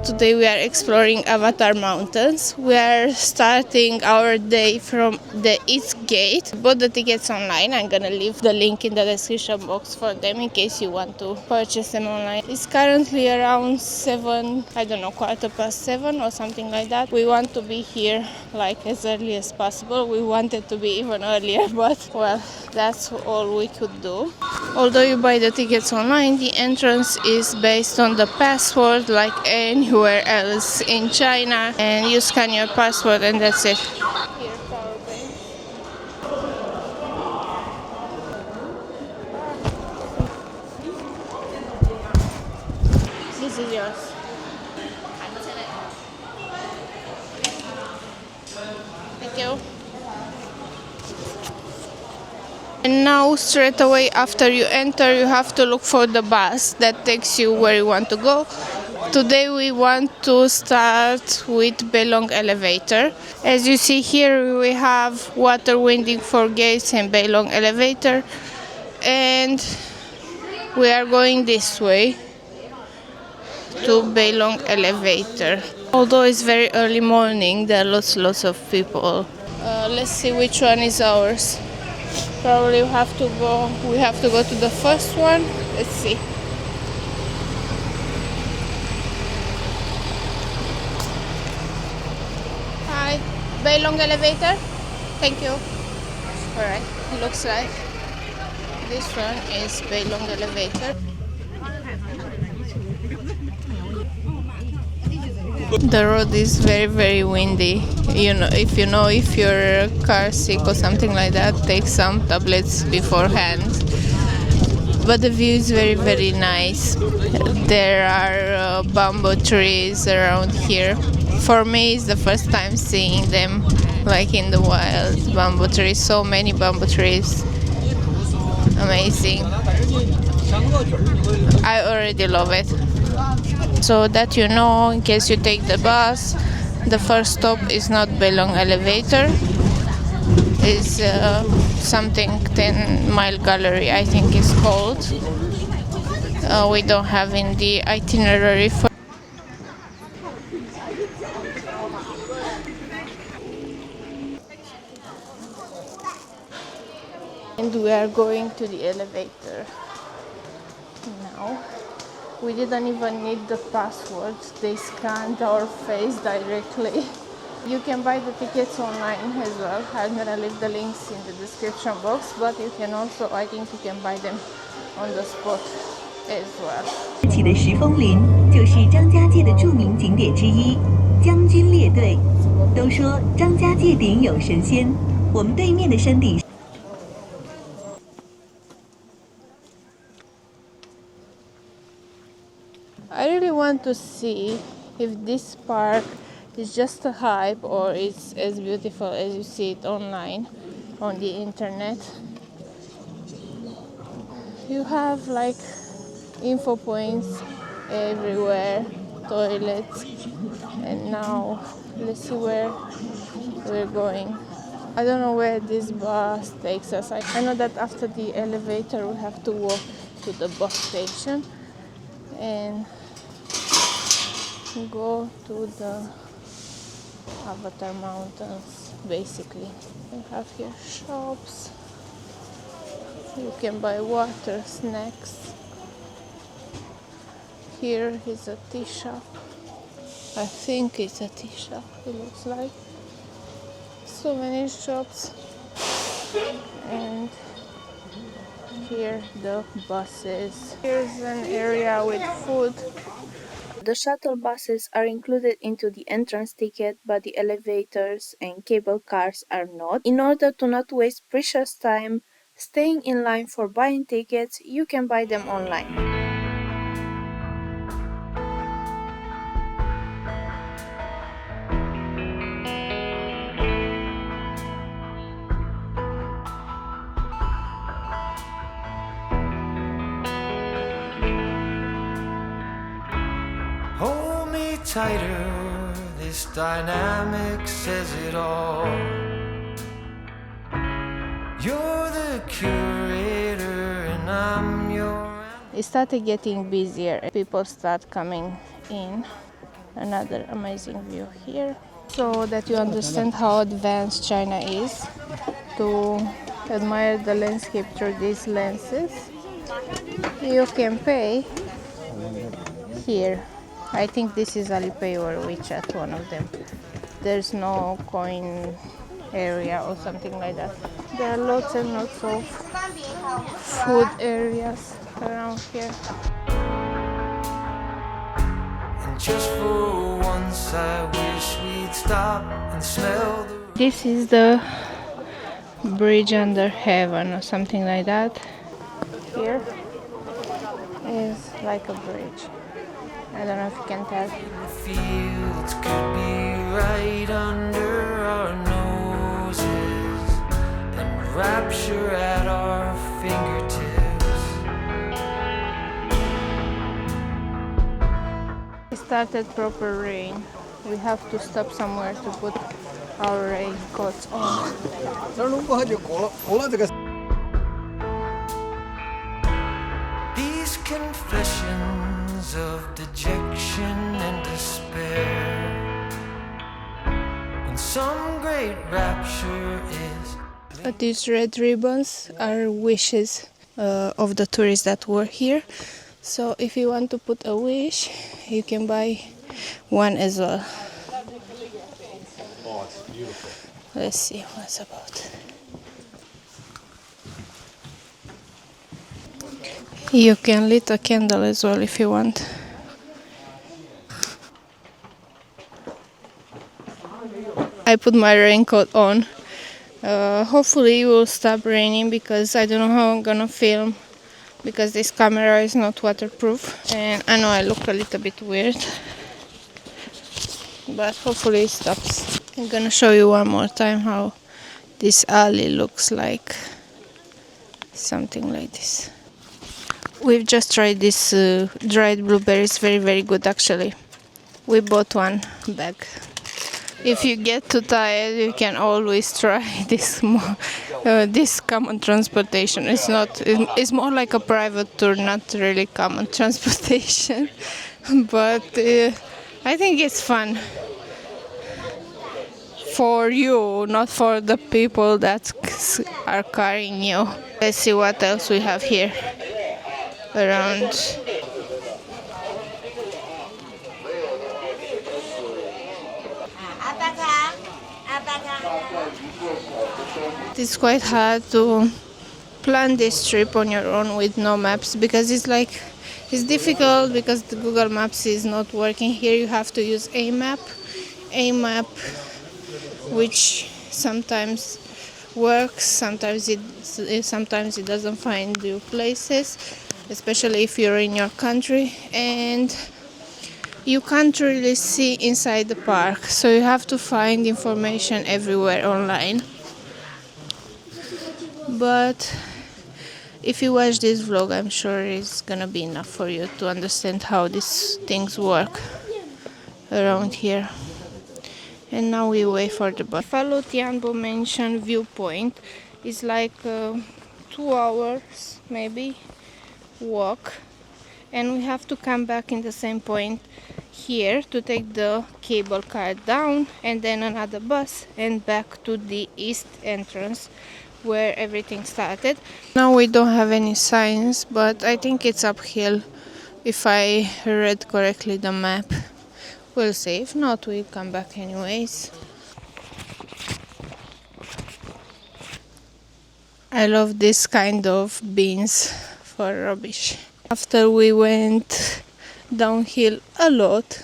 Today we are exploring Avatar Mountains. We are starting our day from the east gate. Bought the tickets online. I'm gonna leave the link in the description box for them in case you want to purchase them online. It's currently around 7, I don't know, 7:15 or something like that. We want to be here like as early as possible. We wanted to be even earlier, but well, that's all we could do. Although you buy the tickets online, the entrance is based on the passport like anywhere else in China, and you scan your passport and that's it. Here, power bank. This is yours. Thank you. And now straight away after you enter, you have to look for the bus that takes you where you want to go. Today we want to start with Belong elevator. As you see here, we have water winding for gates and Belong elevator, and we are going this way to Belong elevator. Although it's very early morning, there are lots of people. Let's see which one is ours. Probably we have to go to the first one. Let's see. Hi, Belong elevator. Thank you. Alright, looks like this one is Belong elevator. The road is very windy. If you're car sick or something like that, take some tablets beforehand. But the view is very nice. There are bamboo trees around here. For me, it's the first time seeing them like in the wild. Bamboo trees, so many bamboo trees. Amazing. I already love it. So that you know, in case you take the bus, the first stop is not Belong elevator. It's something 10-mile gallery, I think it's called. We don't have in the itinerary for. And we are going to the elevator now. We didn't even need the passwords, they scanned our face directly. You can buy the tickets online as well. I'm gonna leave the links in the description box, but you can also, I think you can buy them on the spot as well. 起的石峰林就是张家界的著名景点之一，将军列队。都说张家界顶有神仙，我们对面的山顶。I really want to see if this park is just a hype or it's as beautiful as you see it online on the internet. You have like info points everywhere, toilets, and now let's see where we're going. I don't know where this bus takes us. I know that after the elevator we have to walk to the bus station and go to the Avatar Mountains, basically. We have here shops. You can buy water, snacks. Here is a tea shop. I think it's a tea shop, it looks like. So many shops. And here the buses. Here's an area with food. The shuttle buses are included into the entrance ticket, but the elevators and cable cars are not. In order to not waste precious time staying in line for buying tickets, you can buy them online. Hold me tighter, this dynamic says it all. You're the curator and I'm your... It started getting busier. People start coming in. Another amazing view here. So that you understand how advanced China is, to admire the landscape through these lenses, you can pay here. I think this is Alipay or WeChat, one of them. There's no coin area or something like that. There are lots and lots of food areas around here. And just for once I wish we'd stop and smell the This is the bridge under heaven or something like that. Here is like a bridge. I don't know if you can tell. fields could be right under our noses and rapture at our fingertips. It started proper rain. We have to stop somewhere to put our raincoats on. These confessions of dejection and despair, when some great rapture is. These red ribbons are wishes of the tourists that were here. So if you want to put a wish, you can buy one as well. Oh, it's beautiful. Let's see what's about. You can lit a candle as well if you want. I put my raincoat on. Hopefully it will stop raining because I don't know how I'm gonna film because this camera is not waterproof and I know I look a little bit weird, but hopefully it stops. I'm gonna show you one more time how this alley looks like. Something like this. We've just tried this dried blueberries, very good actually. We bought one bag. If you get too tired, you can always try this common transportation. It's more like a private tour, not really common transportation. But I think it's fun for you, not for the people that are carrying you. Let's see what else we have here around. It's quite hard to plan this trip on your own with no maps because it's difficult because the Google Maps is not working here. You have to use a map, which sometimes works, sometimes it doesn't find you places, especially if you're in your country, and you can't really see inside the park, so you have to find information everywhere online. But if you watch this vlog, I'm sure it's gonna be enough for you to understand how these things work around here. And now we wait for the bus. Follow Tianbo Mansion viewpoint. It's like 2 hours maybe walk, and we have to come back in the same point here to take the cable car down and then another bus and back to the east entrance where everything started. Now we don't have any signs, but I think it's uphill if I read correctly the map. We'll see, if not we'll come back anyways. I love this kind of bins for rubbish. After we went downhill a lot,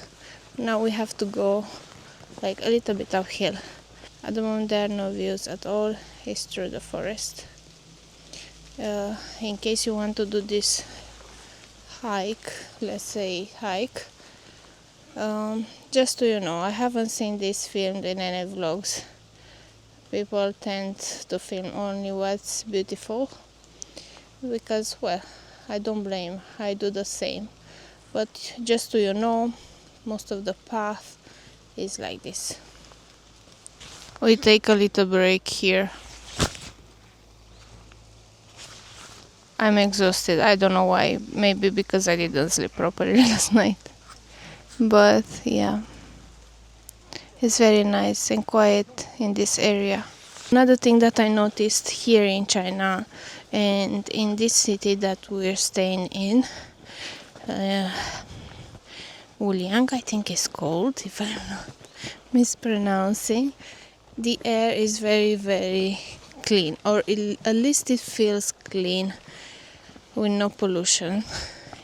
now we have to go like a little bit uphill. At the moment there are no views at all, it's through the forest. In case you want to do this hike, let's say hike, just so you know, I haven't seen this filmed in any vlogs. People tend to film only what's beautiful because, well, I don't blame, I do the same. But just so you know, most of the path is like this. We take a little break here. I'm exhausted, I don't know why, maybe because I didn't sleep properly last night. But yeah, it's very nice and quiet in this area. Another thing that I noticed here in China and in this city that we're staying in, uh, Wuliang, I think it's called, if I'm not mispronouncing, the air is very, very clean, or at least it feels clean with no pollution.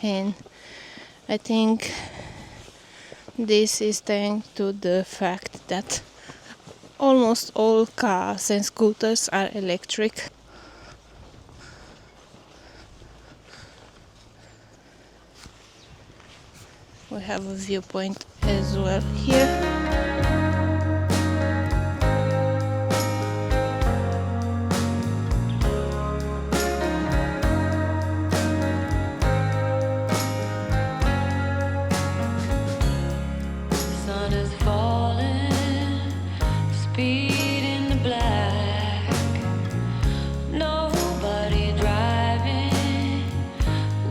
And I think this is thanks to the fact that almost all cars and scooters are electric. We have a viewpoint as well here. Sun is falling, speed in the black. Nobody driving,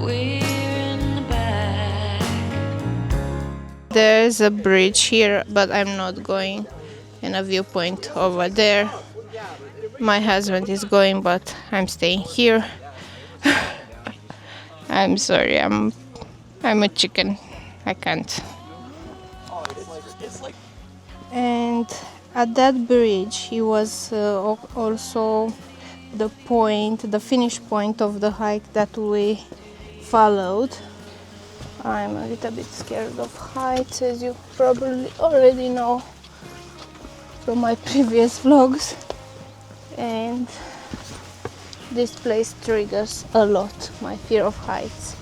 we're in the back. There's a bridge here, but I'm not going in a viewpoint over there. My husband is going, but I'm staying here. I'm sorry, I'm a chicken. I can't. And at that bridge, he was also the finish point of the hike that we followed. I'm a little bit scared of heights, as you probably already know from my previous vlogs, and this place triggers a lot my fear of heights.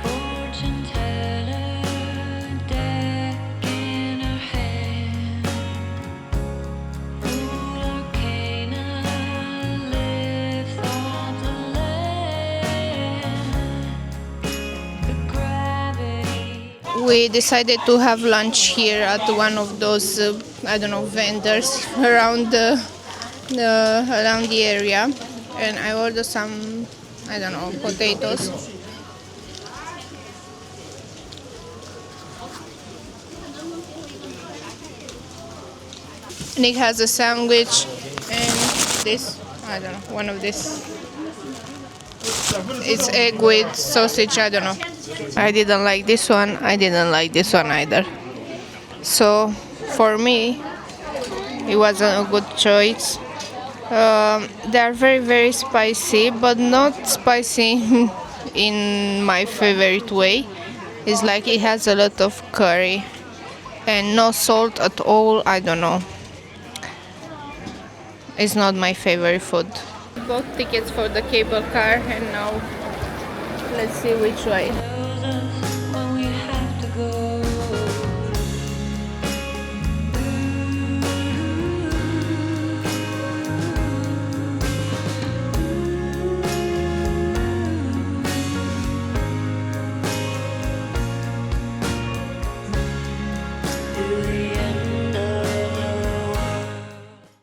Fortune teller, deck in her hand. Fool arcana lives on the land. The gravity. We decided to have lunch here at one of those I don't know, vendors around around the area, and I ordered some, I don't know, potatoes. Nick has a sandwich and this, I don't know, one of this. It's egg with sausage, I don't know. I didn't like this one, I didn't like this one either. So for me, it wasn't a good choice. They are very, very spicy, but not spicy in my favorite way. It's like it has a lot of curry and no salt at all. I don't know. It's not my favorite food. Bought tickets for the cable car, and now let's see which way. Tells us when we have to go.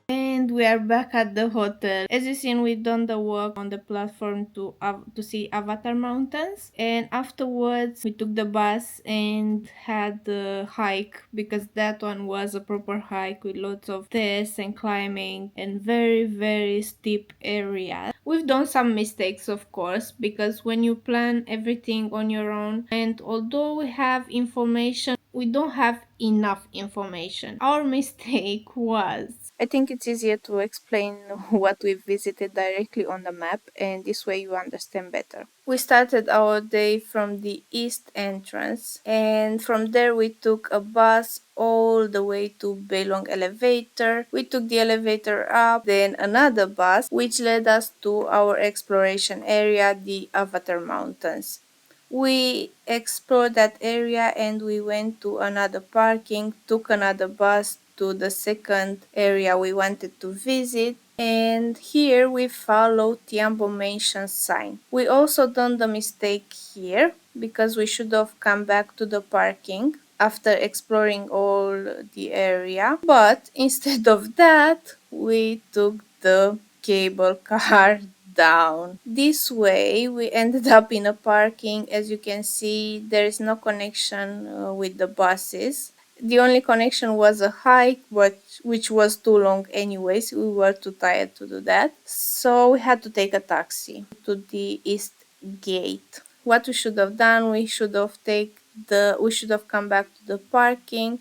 And we are back at the hotel. As you seen, we done the walk on the platform to see Avatar Mountains, and afterwards we took the bus and had the hike, because that one was a proper hike with lots of tests and climbing and very, very steep areas. We've done some mistakes, of course, because when you plan everything on your own, and although we have information, we don't have enough information. Our mistake was, I think it's easier to explain what we visited directly on the map, and this way you understand better. We started our day from the east entrance, and from there we took a bus all the way to Belong elevator. We took the elevator up, then another bus, which led us to our exploration area, the Avatar Mountains. We explored that area and we went to another parking, took another bus to the second area we wanted to visit, and here we follow Tiambo Mansion sign. We also done the mistake here because we should have come back to the parking after exploring all the area. But instead of that, we took the cable car down. This way, we ended up in a parking. As you can see, there is no connection with the buses. The only connection was a hike, but which was too long anyways. We were too tired to do that. So we had to take a taxi to the east gate. What we should have done, we should have come back to the parking,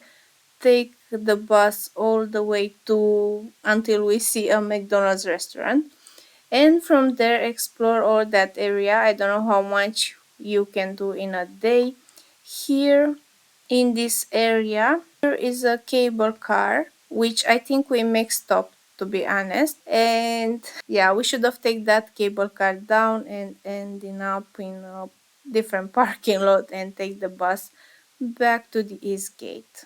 take the bus all the way to until we see a McDonald's restaurant, and from there explore all that area. I don't know how much you can do in a day. Here in this area there is a cable car, which I think we mixed up, to be honest, and yeah, we should have taken that cable car down and ending up in a different parking lot and take the bus back to the east gate.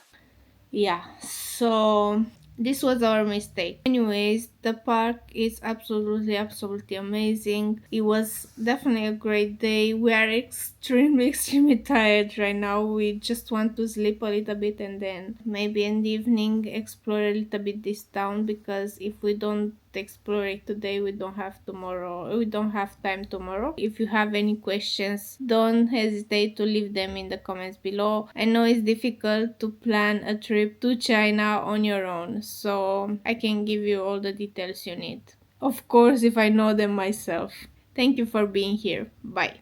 Yeah, so this was our mistake. Anyways, the park is absolutely amazing. It was definitely a great day. We are extremely tired right now. We just want to sleep a little bit and then maybe in the evening explore a little bit this town, because if we don't explore it today, we don't have tomorrow. We don't have time tomorrow. If you have any questions, don't hesitate to leave them in the comments below. I know it's difficult to plan a trip to China on your own, so I can give you all the details you need. Of course, if I know them myself. Thank you for being here. Bye.